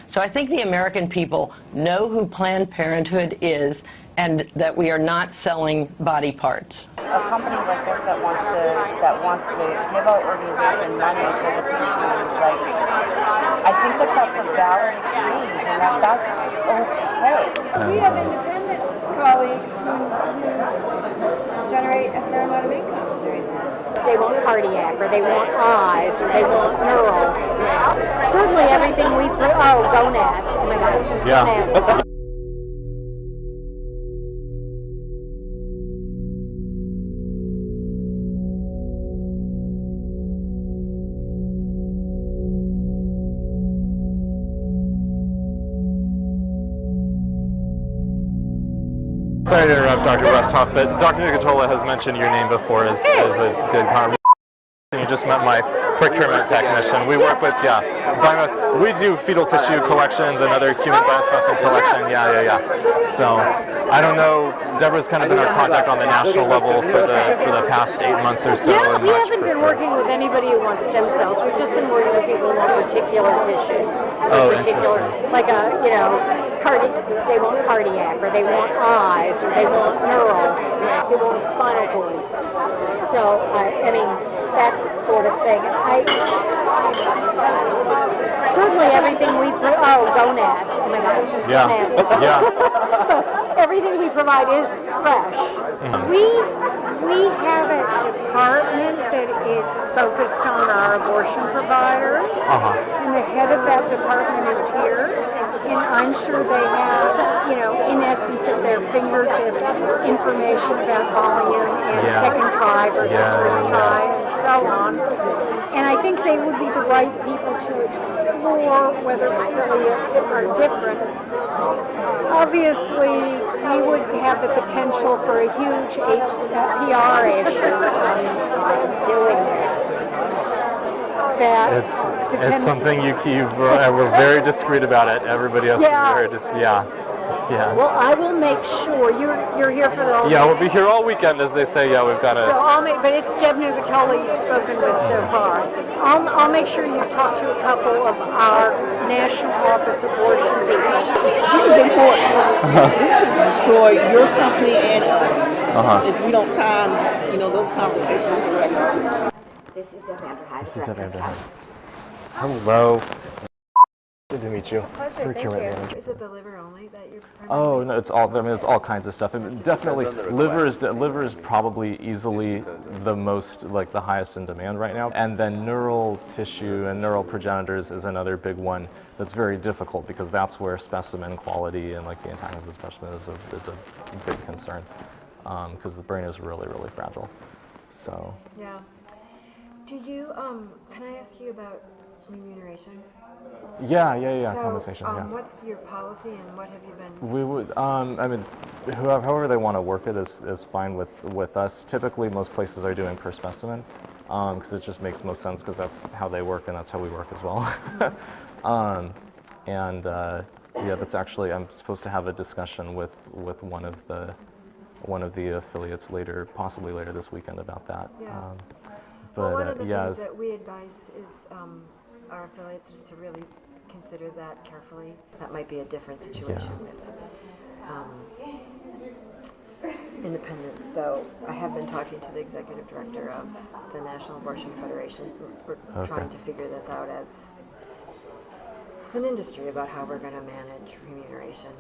So I think the American people know who Planned Parenthood is and that we are not selling body parts. A company like this that wants to give our organization money for the tissue, like, I think that's a valid exchange, and that's okay. We have independent colleagues who generate a fair amount of income doing this. They want cardiac, or they want eyes, or they want neural. Certainly everything we put, gonads. Oh my God, gonads. Sorry to interrupt, Dr. Westhoff, but Dr. Nicotola has mentioned your name before as a good conversation. You just met my procurement technician. We work with, we do fetal tissue collections and other human biospecimen collection. So, I don't know, Deborah's kind of been our contact on the national level for the past 8 months or so. Yeah, we haven't been working with anybody who wants stem cells. We've just been working with people who want particular tissues. Like they want cardiac, or they want eyes, or they want neural, they want spinal cords. So, I mean, that sort of thing. Certainly everything we put, gonads. Oh my God, gonads. Everything we provide is fresh. We have a department that is focused on our abortion providers, and the head of that department is here, and I'm sure they have, in essence at their fingertips, information about volume and second try versus first try and so on. And I think they would be the right people to explore whether affiliates are different. Obviously, we would have the potential for a huge PR issue on doing this. It's something we're very discreet about it. Everybody else is very discreet. Well, I will make sure you're here for the whole week. We'll be here all weekend, as they say. We've got to. So but it's Deb Nicotola you've spoken with so far. I'll make sure you talk to a couple of our national office abortion people. This is important. This could destroy your company and us if we don't time, those conversations correctly. This is Deb Vanderhyde. This is Deb Vanderhyde. Hello. Good to meet you. Pleasure, thank you. Is it the liver only that you're Oh no, it's all kinds of stuff. Definitely, liver is probably easily the most, the highest in demand right now. And then neural tissue and neural progenitors is another big one that's very difficult, because that's where specimen quality and the antagonism of specimen is a big concern, because the brain is really, really fragile. So. Yeah. Do you, can I ask you about remuneration? Compensation, What's your policy and what have you been? We would, however they want to work it is fine with us. Typically, most places are doing per specimen, because it just makes most sense, because that's how they work and that's how we work as well. That's actually, I'm supposed to have a discussion with one of the affiliates possibly later this weekend about that. One of the things that we advise is our affiliates is to really consider that carefully. That might be a different situation with independents, though. I have been talking to the executive director of the National Abortion Federation. We're trying to figure this out as an industry about how we're going to manage remuneration.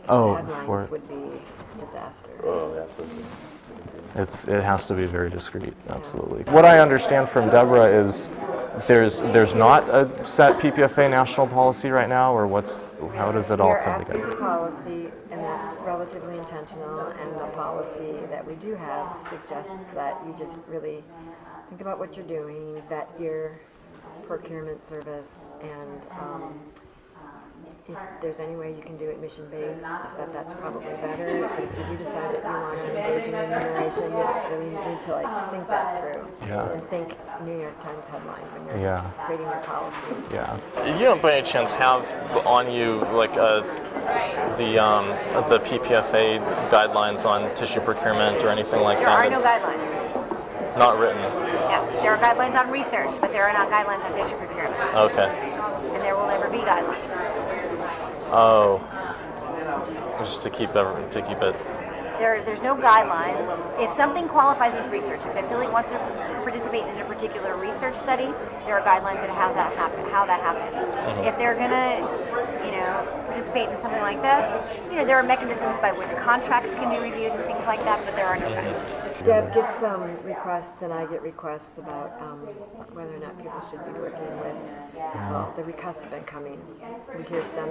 Because the headlines would be a disaster. Absolutely. It has to be very discreet, absolutely. What I understand from Deborah is there's not a set PPFA national policy right now, or how does it all come together? We're absent a policy, and that's relatively intentional, and the policy that we do have suggests that you just really think about what you're doing, vet your procurement service, and if there's any way you can do it mission-based, that's probably better. But if you do decide that you want to engage in remuneration, you just really need to think that through and think New York Times headline when you're creating your policy. You don't by any chance have on you the PPFA guidelines on tissue procurement or anything like that? There are no guidelines. Not written? Yeah, there are guidelines on research, but there are not guidelines on tissue procurement. Okay. And there will never be guidelines. Oh, just to keep it. There's no guidelines. If something qualifies as research, if affiliate wants to participate in a particular research study, there are guidelines that how that happens. If they're gonna, participate in something like this, there are mechanisms by which contracts can be reviewed and things like that, but there are no guidelines. Deb gets requests, and I get requests about whether or not people should be working with. Well, the requests have been coming. We hear STEM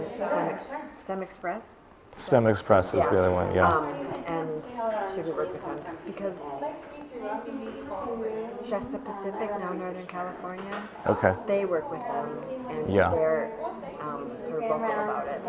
Express. STEM Express is the other one, yeah. And should we work with them? Because Shasta Pacific, now Northern California, Okay. they work with them, and Yeah. they're sort of vocal about it.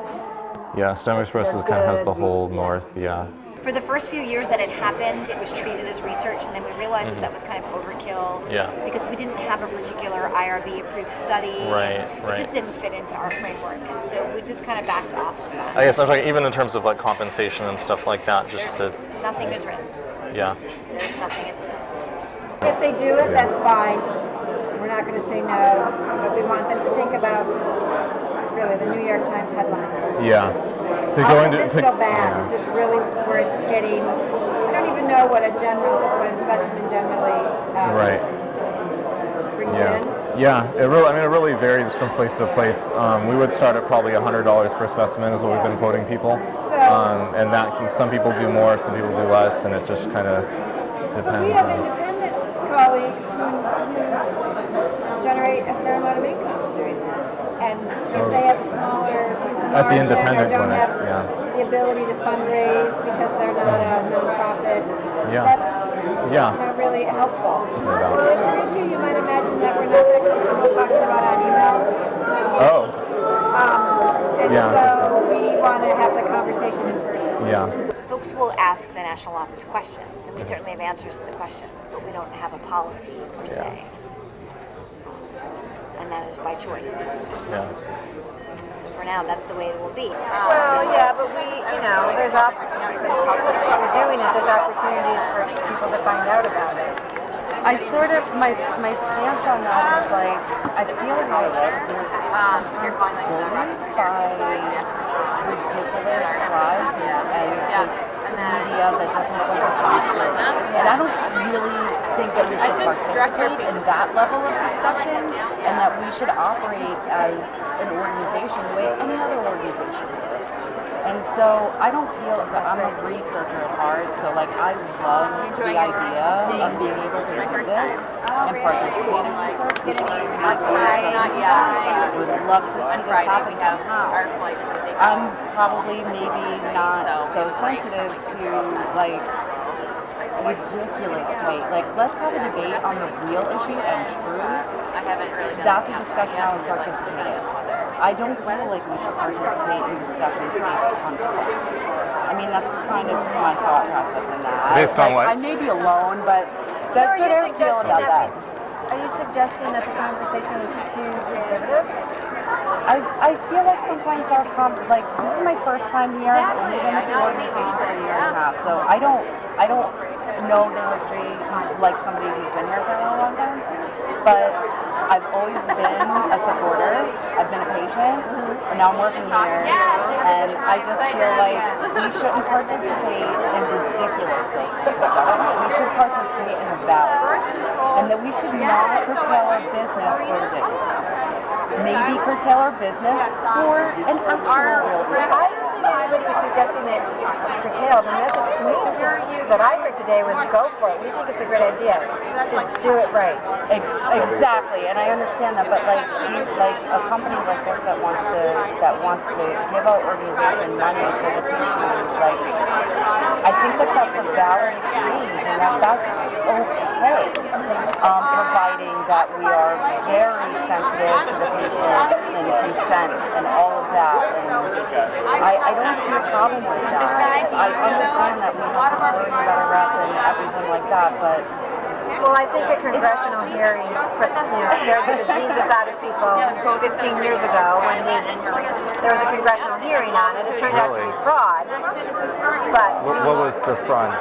Yeah, STEM Express They're kind of has good. the whole north, yeah. For the first few years that it happened, it was treated as research, and then we realized that was kind of overkill. Yeah. Because we didn't have a particular IRB-approved study. Right. It just didn't fit into our framework, and so we just kind of backed off of that. I guess I'm talking even in terms of like compensation and stuff like that, just to, Nothing is written. yeah. There's nothing at stake. If they do it, that's fine. We're not going to say no, but we want them to think about really the New York Times headline. Yeah. To go into This feel bad. This is really worth getting. I don't even know what a specimen generally right. brings Yeah. in. Yeah. It really varies from place to place. We would start at probably $100 per specimen is what we've been quoting people. And that can, some people do more, some people do less, and it just kind of depends. We have independent colleagues who generate a fair amount of income doing this. And if they have a smaller At the margin independent or don't clinics, have yeah. the ability to fundraise because they're not a nonprofit, Yeah. that's Yeah. really helpful. No doubt. Well, it's an issue you might imagine that we're not that comfortable talking about on email. Oh. And Yeah. so we want to have the conversation in person. Yeah. Folks will ask the national office questions, and we certainly have answers to the questions, but we don't have a policy per se. And that is by choice. Yeah. So for now, that's the way it will be. Well, yeah, but there's we're doing it. There's opportunities for people to find out about it. I sort of, my stance on that is like, I feel like you're bullied by ridiculous lies and this media that doesn't focus on truth. And I don't really think that we should participate in that level of discussion, and that we should operate as an organization the way any other organization would. And so I don't feel that I'm a researcher at heart, so like I love the idea of being able to do this and participate in research. This is my I would love to see this happen somehow. I'm probably maybe not so sensitive to like ridiculous debate. Like, let's have a debate on the real issue and truths. That's a discussion I would participate in. I don't feel like we should participate in discussions based on color. I mean, that's kind of my thought process in that. Based on what? I may be alone, but that's what I feel about that. Are you suggesting that the conversation was too conservative? I feel like sometimes this is my first time here. I've only been with the organization for a year and a half, so I don't know the history like somebody who's been here for a long time. But I've always been a supporter. I've been a patient, and now I'm working here, and I just feel like we shouldn't participate in ridiculous social discussions. We should participate in the valid, and that we should not curtail our business for ridiculousness. Maybe curtail our business for an actual real discussion. I don't think anybody was suggesting that curtail. The message to me that I heard today was go for it. We think it's a great idea. Just do it right. Exactly, and I understand that, but like a company like this that wants to give out organization money for the tissue, like I think that's a valid exchange, and that's okay, providing that we are very sensitive to the patient and consent and all of that. And I don't see a problem with that. I understand that we have to worry about a rep and everything like that, but Well, I think a congressional hearing scared the bejesus out of people 15 years ago when there was a congressional hearing on it. It turned out to be fraud. But What was the front?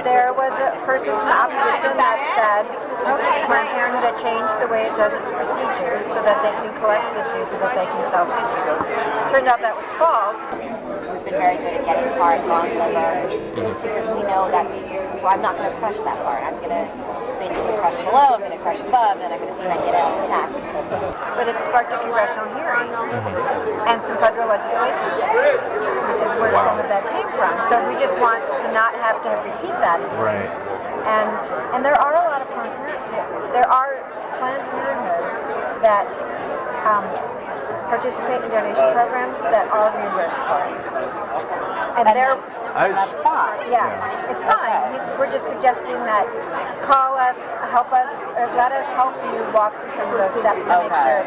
there was a person in opposition that said Planned Parenthood had changed the way it does its procedures so that they can collect tissue so that they can sell tissue. Turned out that was false. We've been very good at getting parts on liver because we know that. So I'm not going to crush that part. I'm going to basically crush below. I'm going to crush above, and then I'm going to see if I can get it intact. But it sparked a congressional hearing and some federal legislation, which is where some of that came from. So we just want to not have to repeat that. Right. And there are a lot of Planned Parenthoods that participate in donation programs that are reimbursed for. And that's fine. Yeah, it's fine. We're just suggesting that call us, help us, or let us help you walk through some of those steps to make sure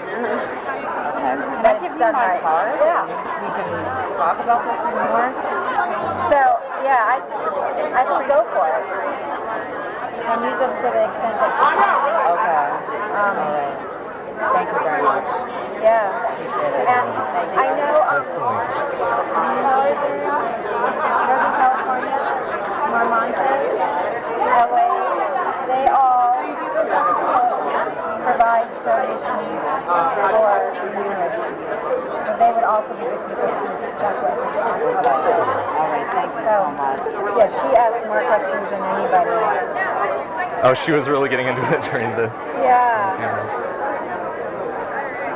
that it's done right. Yeah. We can talk about this some more. So, yeah, I think go for it. And use us to the extent that you can. Okay. All right. Thank you very much. Yeah. Appreciate it. And I know Northern California, Marmonte, LA, they all provide donation for remuneration. So they would also be good people to check with. All right, thank you so much. Yeah, she asked more questions than anybody. Oh, she was really getting into it during the. Yeah.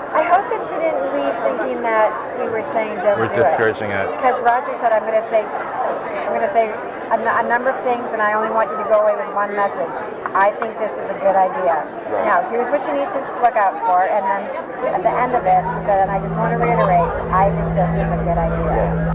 I hope that she didn't leave thinking that we were saying don't We're do discouraging it. Because Roger said I'm going to say a number of things, and I only want you to go away with one message. I think this is a good idea. Right. Now, here's what you need to look out for, and then at the end of it, he said, and I just want to reiterate, I think this is a good idea.